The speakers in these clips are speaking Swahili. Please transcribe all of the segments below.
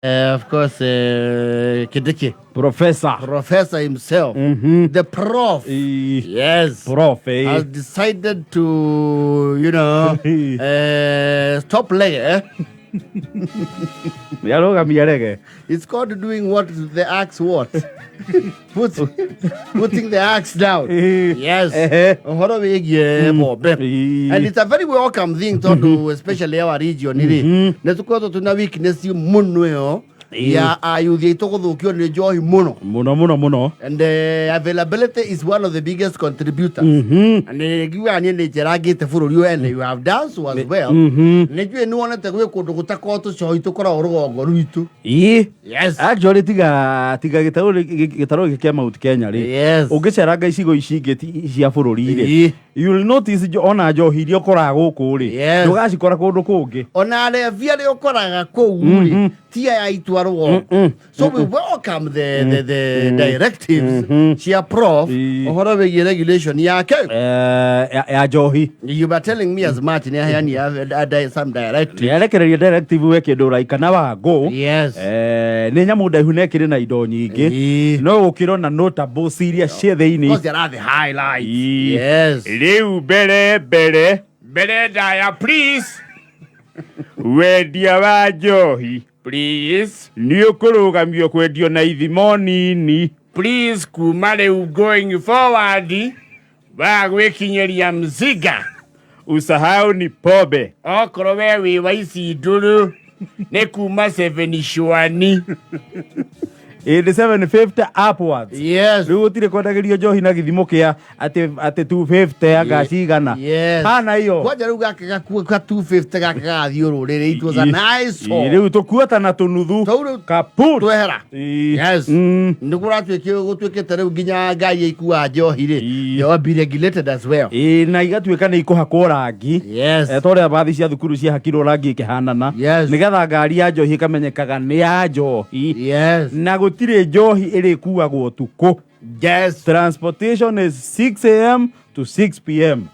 Of course, Kidiki. Professor himself. The prof. Yes. Prof, has decided to, stop layer. It's called doing what the axe what? Putting the axe down. Yes. And it's a very welcome thing to especially our region. Netukoto tuna weakness you munweo. Yeah, you the njohi muno. And the availability is one of the biggest contributors. And you are in the Jeragate for you and you have done so as well. You know one to go to Takoto show it to Koro. Yes, actually, Gitaro came out Kenya. Yes, Ogesharaga she get here for you will notice on a Joe Hidiokora Kuri. Yes, Yogashikora Kodokoge. On a Via Okora Kuri. So we welcome the directives. She approve whatever regulation. Yeah, Johi. You were telling me as Martin, you have some directive. Yeah, like a directive work do like an hour ago. Yes. Nenyamuda Hunekina Idoni. No, Kirona notable serious share they need. Because there are the highlights. Yes. Liu bere dia, please. Where dear Johi? Please. Nyokoroga miyokwedio na hivi morning. Please kumale going forward. Wakinyeri mziga. Usahau ni pobe. Okorowe waisi nduru. Nekuma 7 shwani. 750 upwards. Yes. Rutire kwadagirio Johi na githimo kia ate 250 agacigana. Yes. Hana hiyo. Kwaja ruga ka 250 gakathio rurire. It was a nice song. Riu tukuota na Tunuthu kaput. Twehera. Yes. Ndukura tweke riu ginya ngai ikua Njohi ri. Yo be regulated as well. Na igatuika ni ikuhakwo rangi. Yes. Tore bathi cia thukuru cia hakirwo rangi kihanana. Yes. Nigetha ngari ya Njohi kamenyekaga ni ya Njohi. Yes. Na gutire Njohi iri kuagwo tuko. Yes. Transportation is 6 a.m. to 6 p.m.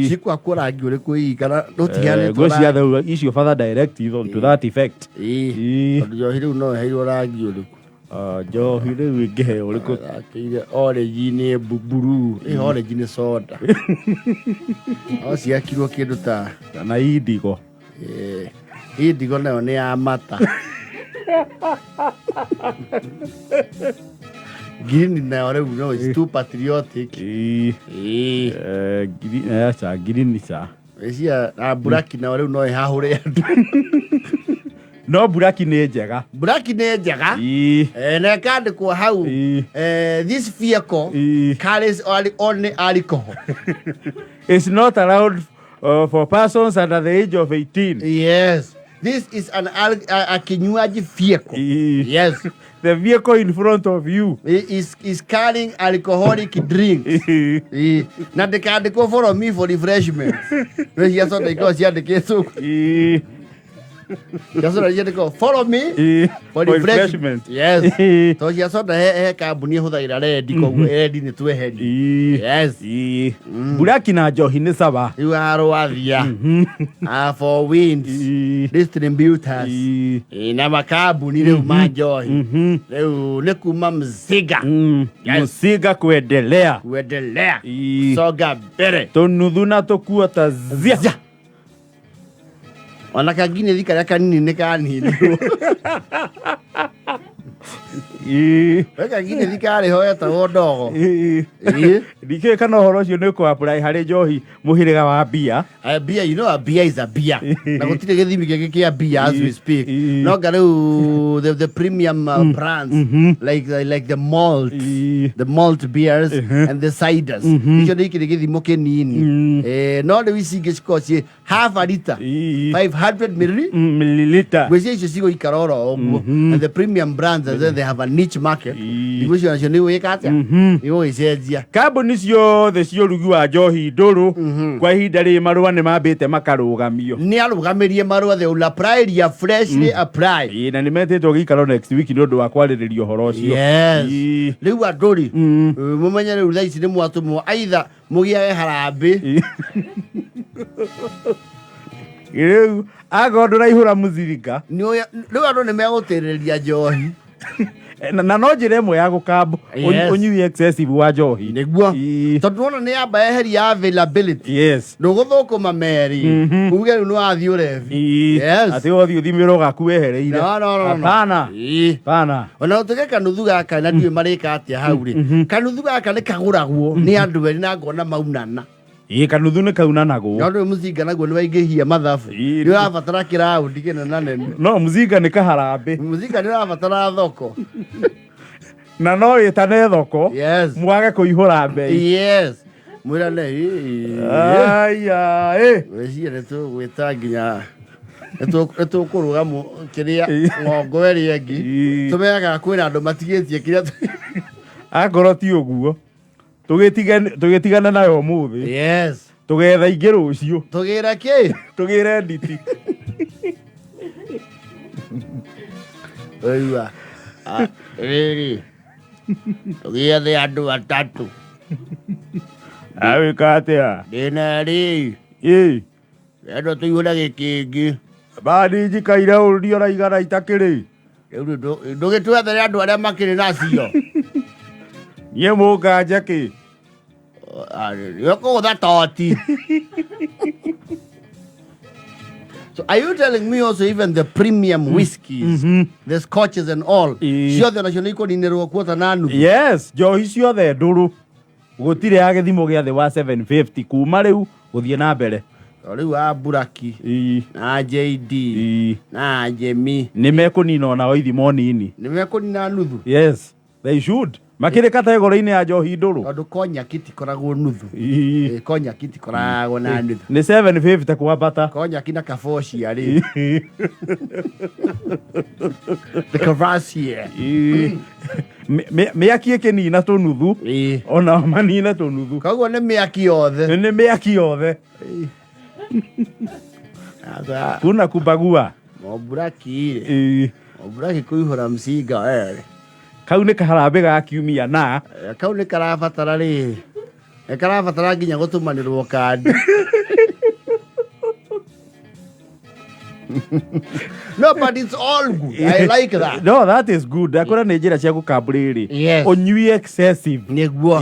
Sikwa korangi uri kuigana rutigane go cia the issue further directive on to that effect. Njohi riu no heirwo rangi uri Njohi riu ingihe uri ku orange ni buburu orange ni soda. Ciakirwo kindu ta na indigo. Indigo nayo ni ya mata. Green na ore no is too patriotic. Green cha green cha. Esia black na ore no hahure andu. No black ni njega. Black ni njega. Na kandi kwa hau this vehicle carries only alcohol. It's not allowed for persons under the age of 18. Yes. This is a kinywaji vehicle. Yes. The vehicle in front of you is carrying alcoholic drinks. Na they can't go follow me for refreshment. Yes, so they go here the case. Yes, so they go follow me for refreshment. Yes. So yes, so the kabuni hoda irare diko edi ni tuwe hedi. Yes. Buraki na Njohi ni sawa. You are wadia. For winds. Distributors. Na makabuni leo Njohi. Leo nekuma mziga. Mziga kuendelea. Soga bere. Tunuthu na tukuota zia. Ona kagine thika ya kanini ne kanini. Weka gine thikari hoya ta ndogo. Dike kana horo cio ne ko apply hari Njohi muhiriga wa bia. Beer, you know a beer is a beer. Na gutire githimi gike ya beer as we speak. No garu the premium brands like the malt beers and the ciders. Icio ni kire githimo kinini. No the wisi gicikoci half a liter 500 milliliter. Gweci icio cigo ikaroro oguo. And the premium brands they have a niche market. Icio nacio ni wikate. Igo icenjia. Kambuni cio the cio rugi wa Njohi nduru kwa ihinda ri marua ni mambite makarugamio. Ni arugamirie marua they will apply ya freshly apply. Na ni metetwo gikaro next week ni undu wa kwariririo horo ucio. Yes. Riu anduri mumenye riu thaici ni mwatumo either mugiage harambe. Riu Ago nduraihura muziringa. Riu andu ni megutiriria njohi. Na no njira imwe ya gukambo unyui excessive wa njohi niguo tondu wona ni amba eheria availability nduguthukuma meri kuge riu niwathii urevi ati uthi uthimiro gaku wehereire pana ona utige kanuthu gaka na ndiwe marika atia hau ri kanuthu gaka ni kaguragwo ni andu eri na ngona maunana kanuthu ni kaunanagwo no ndu muzinga naguo ni waingihia mathabu ni wabatara kiraundi kinena nene no muzinga ni kaharambe muzinga ni wabatara thoko na no itane thoko mwage kuihura mbei mwirane aya weciria netu gwita nginya netu kurugamu kiria ngongo eri engi tumeaga kwina andu matigitie kiria akoro ti uguo tugitigana nayo muthi tugetha ingi rucio tugira ki tugire nditi oiwa riri tugiethe andu atatu awika atia ndina ri endo tuihura gikingi badi njikaire urio raigana itakiri ndugitwethere andu aria makiri nacio nie munganja ki yokugutha toti. So are you telling me also even the premium whiskeys, the scotches and all, ciothe nacio nĩ ikũninĩrwo kuota na nuthu? Yes, njohi ciothe nduru gũtirĩ ya gĩthimo gĩa thĩ wa 750 kuma rĩu gũthiĩ na mbere. Rĩu a Buraki na JD na Jemi nĩ mekũnina ona o ithimo nini. Nĩ mekũnina nuthu? Yes, they should. Makire kategori-inĩ ya njohi nduru. Tondũ konyaki tikoragwo nuthu. Konyaki tikoragwo na nuthu. Nĩ 750 kwambata. Konyaki na kabocia rĩ. The Cavassier. Mĩaki ĩkĩnina tũnuthu. Ona manina tũnuthu. Koguo nĩ mĩaki yothe. Nĩ mĩaki yothe. Kuna kubagua. Mũburaki rĩ. Mũburaki kũihũra mcinga were. Kau nĩ kaharambe ga kiumia na kau nĩ karabatara rĩ karabatara nginya gũtũmanĩrwo kandi. No, but it's all good. I like that. No, that is good. Akora nĩ njĩra cia gũkambu rĩrĩ ũnyui excessive nĩguo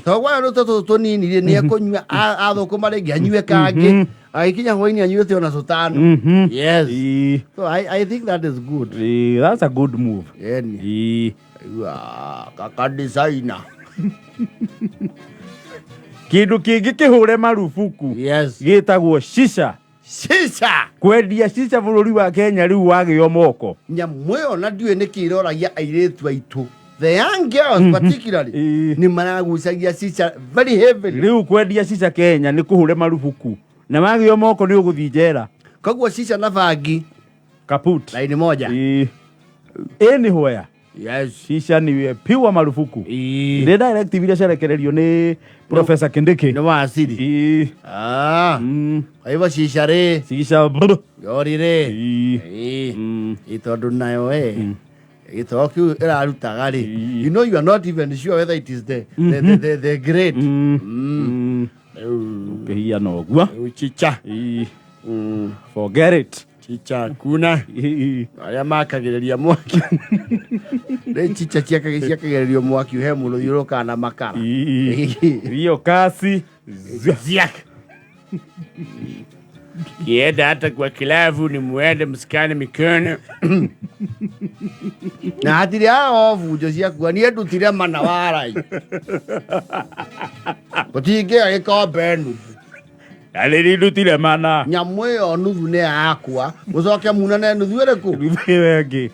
tondũ waya rũtũ tũnini rĩ nĩ ekũnyua athũkũma rĩngĩ anyue kangĩ agĩkinya hwainĩ anyuĩte ona cũtano. So I think that is good. That's a good move. Kaka designer. Kindu kingi kihore marufuku gitagwo shisha. Kwendia shisha bururi wa Kenya riu wagio moko. Nyamũ ĩyo na ndiũĩ nĩkĩ ĩroragia airĩtu aitũ. The young girls particularly ni maragucagia shisha very heavily. Riu kwendia shisha Kenya ni kuhure marufuku. Na magio moko ni uguthi njera. Koguo shisha na bangi kaput. Laini moja. Anywhere. Shisha ni piwa marufuku. The directive ile sharekererio ni Professor Kindiki. Ni wasiri. Aiwa shisha re. Shisha yori re. Itondu nayo ito kiu irarutaga ri. You know you are not even sure whether it is the grade. Kehia no gua. Chicha. Forget it. Chicha kuna aria makagereria mwaki re chicha ciakagererio mwaki he muno thiuruka na makara rio kasi ziak kienda hata kwa kilavu ni muende msikane mikono na hatiri hao vujo ciakua ni ndutire manawarai gutinge agĩkombe nuthu aliri ndutire mana nyamũ ĩyo nuthu nĩ yakwa gũcokia munane nuthu ĩrĩkũ nuthu wengi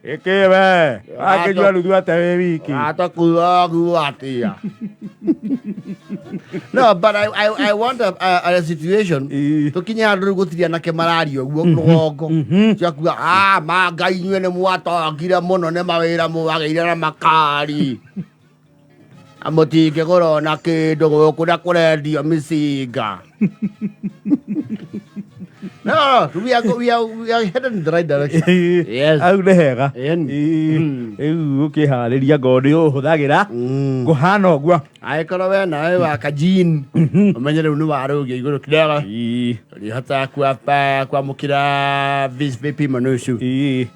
ĩkĩwe akĩnyua nuthu atĩ wiki atakuagu atia. No, but I want a situation tukinye handũ rĩu gũtirĩ anake marario ũguo rũgongo ciakuga manga inyuĩ nĩ mwatongire mũno nĩ mawĩra mũwagĩire na makari amutinge gorona kindu guku na kurendio mĩcinga No, we are headed in the right direction. Yes. Au nĩ hega. Rĩu ũkĩharĩria ngoni ũhũthagĩra kũhana ũguo. Angĩkorwo we nawe waka jean ũmenye rĩu nĩ warũgia igũrũ kĩrega ũrĩhota kwamũkĩra vipimo nũcu.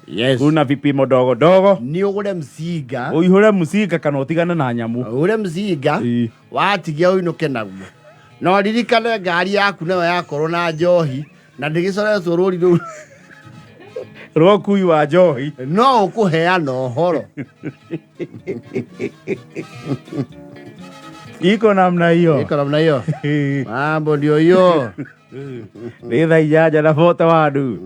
Yes. Una vipimo ndogo ndogo. Nĩ ũgũre mzinga. Ũihũre mzinga kana ũtigane na nyamũ. Ũgũre mzinga watigia ũinũke naguo. No ririkane ngari yaku nayo yakorwo na njohi na ndĩgĩcoretwo rũri rũu rwa ũkui wa njohi no ũkũheana ũhoro. Iko namna hiyo. Mambo ndio hiyo. Nĩ thaa 8 na 40 wandu.